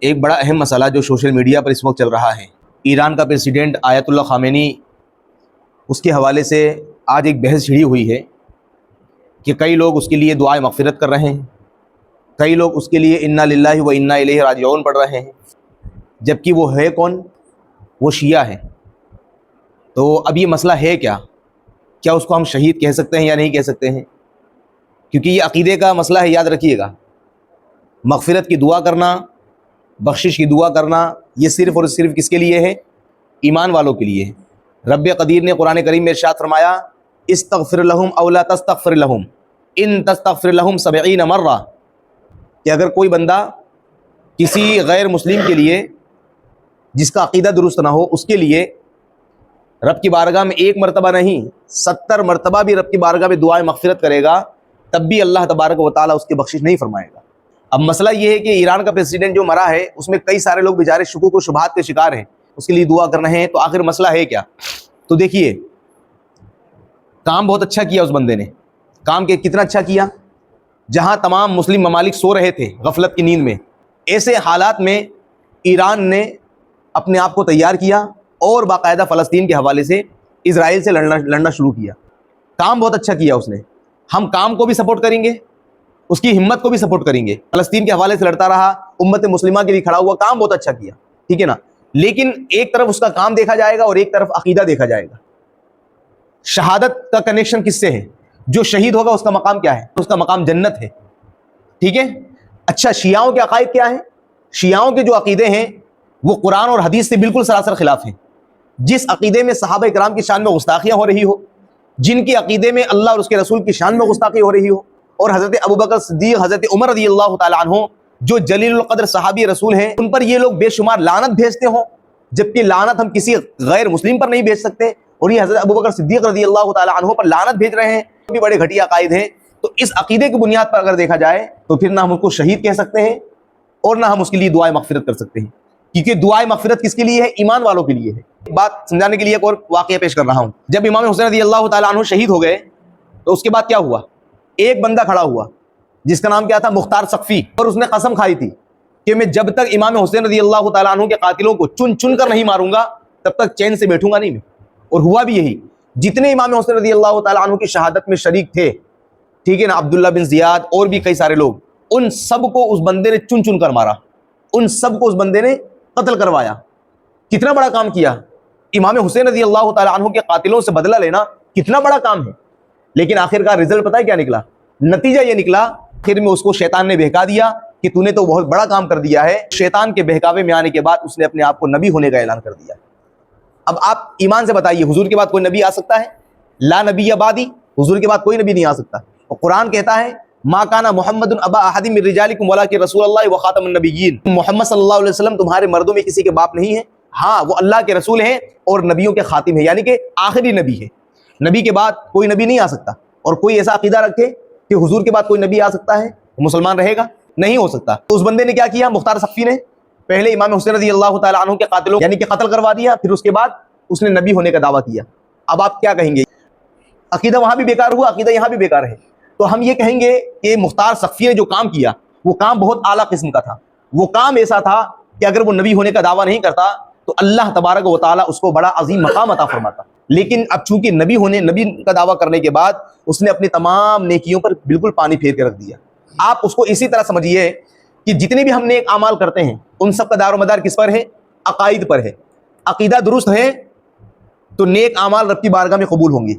ایک بڑا اہم مسئلہ جو سوشل میڈیا پر اس وقت چل رہا ہے، ایران کا پریزیڈنٹ آیت اللہ خامنی، اس کے حوالے سے آج ایک بحث چھڑی ہوئی ہے کہ کئی لوگ اس کے لیے دعائے مغفرت کر رہے ہیں، کئی لوگ اس کے لیے انا للہ و انا الیہ راجعون پڑھ رہے ہیں، جبکہ وہ ہے کون؟ وہ شیعہ ہے۔ تو اب یہ مسئلہ ہے کیا اس کو ہم شہید کہہ سکتے ہیں یا نہیں کہہ سکتے ہیں؟ کیونکہ یہ عقیدے کا مسئلہ ہے، یاد رکھیے گا۔ مغفرت کی دعا کرنا، بخشش کی دعا کرنا، یہ صرف اور صرف کس کے لیے ہے؟ ایمان والوں کے لیے ہے۔ رب قدیر نے قرآن کریم میں ارشاد فرمایا، استغفر لہم او لا تستغفر لہم ان تستغفر لہم 70 مرہ، کہ اگر کوئی بندہ کسی غیر مسلم کے لیے جس کا عقیدہ درست نہ ہو، اس کے لیے رب کی بارگاہ میں 1 مرتبہ نہیں 70 مرتبہ بھی رب کی بارگاہ میں دعائے مغفرت کرے گا، تب بھی اللہ تبارک و تعالیٰ اس کی بخشش نہیں فرمائے گا۔ اب مسئلہ یہ ہے کہ ایران کا پریزیڈنٹ جو مرا ہے، اس میں کئی سارے لوگ بیچارے شکوک و شبہات کے شکار ہیں، اس کے لیے دعا کر رہے ہیں، تو آخر مسئلہ ہے کیا؟ تو دیکھیے، کام بہت اچھا کیا اس بندے نے۔ کام کتنا اچھا کیا؟ جہاں تمام مسلم ممالک سو رہے تھے غفلت کی نیند میں، ایسے حالات میں ایران نے اپنے آپ کو تیار کیا اور باقاعدہ فلسطین کے حوالے سے اسرائیل سے لڑنا شروع کیا۔ کام بہت اچھا کیا اس نے۔ ہم کام کو بھی سپورٹ کریں گے، اس کی ہمت کو بھی سپورٹ کریں گے۔ فلسطین کے حوالے سے لڑتا رہا، امت مسلمہ کے لیے کھڑا ہوا، کام بہت اچھا کیا، ٹھیک ہے نا؟ لیکن ایک طرف اس کا کام دیکھا جائے گا اور ایک طرف عقیدہ دیکھا جائے گا۔ شہادت کا کنیکشن کس سے ہے؟ جو شہید ہوگا اس کا مقام کیا ہے؟ اس کا مقام جنت ہے، ٹھیک ہے؟ اچھا، شیعوں کے عقائد کیا ہیں؟ شیعوں کے جو عقیدے ہیں وہ قرآن اور حدیث سے بالکل سراسر خلاف ہیں۔ جس عقیدے میں صحابہ کرام کی شان میں گستاخیاں ہو رہی ہو، جن کی عقیدے میں اللہ اور اس کے رسول کی شان میں گستاخی ہو رہی ہو، اور حضرت ابوبکر صدیق، حضرت عمر رضی اللہ تعالیٰ عنہ جو جلیل القدر صحابی رسول ہیں، ان پر یہ لوگ بے شمار لعنت بھیجتے ہوں، جبکہ لعنت ہم کسی غیر مسلم پر نہیں بھیج سکتے، اور یہ حضرت ابوبکر صدیق رضی اللہ تعالیٰ عنہ پر لعنت بھیج رہے ہیں، بھی بڑے گھٹیا عقائد ہیں۔ تو اس عقیدے کی بنیاد پر اگر دیکھا جائے تو پھر نہ ہم اس کو شہید کہہ سکتے ہیں اور نہ ہم اس کے لیے دعائے مغفرت کر سکتے ہیں، کیونکہ دعائے مغفرت کس کے لیے ہے؟ ایمان والوں کے لیے ہے۔ بات سمجھانے کے لیے ایک اور واقعہ پیش کر رہا ہوں۔ جب امام حسین رضی اللہ تعالیٰ عنہ شہید ہو گئے تو اس کے بعد کیا ہوا؟ ایک بندہ کھڑا ہوا جس کا نام کیا تھا؟ مختار سقفی، اور اس نے قسم کھائی تھی کہ میں جب تک امام حسین رضی اللہ تعالیٰ عنہ کے قاتلوں کو چن چن کر نہیں ماروں گا تب تک چین سے بیٹھوں گا نہیں میں۔ اور ہوا بھی یہی۔ جتنے امام حسین رضی اللہ تعالیٰ عنہ کی شہادت میں شریک تھے، ٹھیک ہے نا، عبداللہ بن زیاد اور بھی کئی سارے لوگ، ان سب کو اس بندے نے چن چن کر مارا، ان سب کو اس بندے نے قتل کروایا۔ کتنا بڑا کام کیا! امام حسین رضی اللہ تعالیٰ عنہ کے قاتلوں سے بدلہ لینا کتنا بڑا کام ہے۔ لیکن آخر کا رزلٹ پتہ ہے کیا نکلا؟ نتیجہ یہ نکلا، آخر میں اس کو شیطان نے بہکا دیا کہ تو نے تو بہت بڑا کام کر دیا ہے۔ شیطان کے بہکاوے میں آنے کے بعد اس نے اپنے آپ کو نبی ہونے کا اعلان کر دیا۔ اب آپ ایمان سے بتائیے، حضور کے بعد کوئی نبی آ سکتا ہے؟ لا نبی بعدی، حضور کے بعد کوئی نبی نہیں آ سکتا۔ اور قرآن کہتا ہے، ما کان محمد ابا احد من رجالکم ولکن رسول اللہ وخاتم النبیین، محمد صلی اللہ علیہ وسلم تمہارے مردوں میں کسی کے باپ نہیں ہے، ہاں وہ اللہ کے رسول ہیں اور نبیوں کے خاتم ہیں، یعنی کہ آخری نبی ہے۔ نبی کے بعد کوئی نبی نہیں آ سکتا۔ اور کوئی ایسا عقیدہ رکھے کہ حضور کے بعد کوئی نبی آ سکتا ہے، مسلمان رہے گا؟ نہیں ہو سکتا۔ تو اس بندے نے کیا کیا؟ مختار سقفی نے پہلے امام حسین رضی اللہ تعالیٰ عنہ کے قاتلوں یعنی کہ قتل کروا دیا، پھر اس کے بعد اس نے نبی ہونے کا دعویٰ کیا۔ اب آپ کیا کہیں گے؟ عقیدہ وہاں بھی بیکار ہوا، عقیدہ یہاں بھی بیکار ہے۔ تو ہم یہ کہیں گے کہ مختار سقفی نے جو کام کیا وہ کام بہت اعلیٰ قسم کا تھا۔ وہ کام ایسا تھا کہ اگر وہ نبی ہونے کا دعویٰ نہیں کرتا تو اللہ تبارک و تعالیٰ اس کو بڑا عظیم مقام عطا فرماتا۔ لیکن اب چونکہ نبی کا دعویٰ کرنے کے بعد اس نے اپنی تمام نیکیوں پر بالکل پانی پھیر کے رکھ دیا۔ آپ اس کو اسی طرح سمجھیے کہ جتنے بھی ہم نیک اعمال کرتے ہیں ان سب کا دار و مدار کس پر ہے؟ عقائد پر ہے۔ عقیدہ درست ہے تو نیک اعمال رب کی بارگاہ میں قبول ہوں گے۔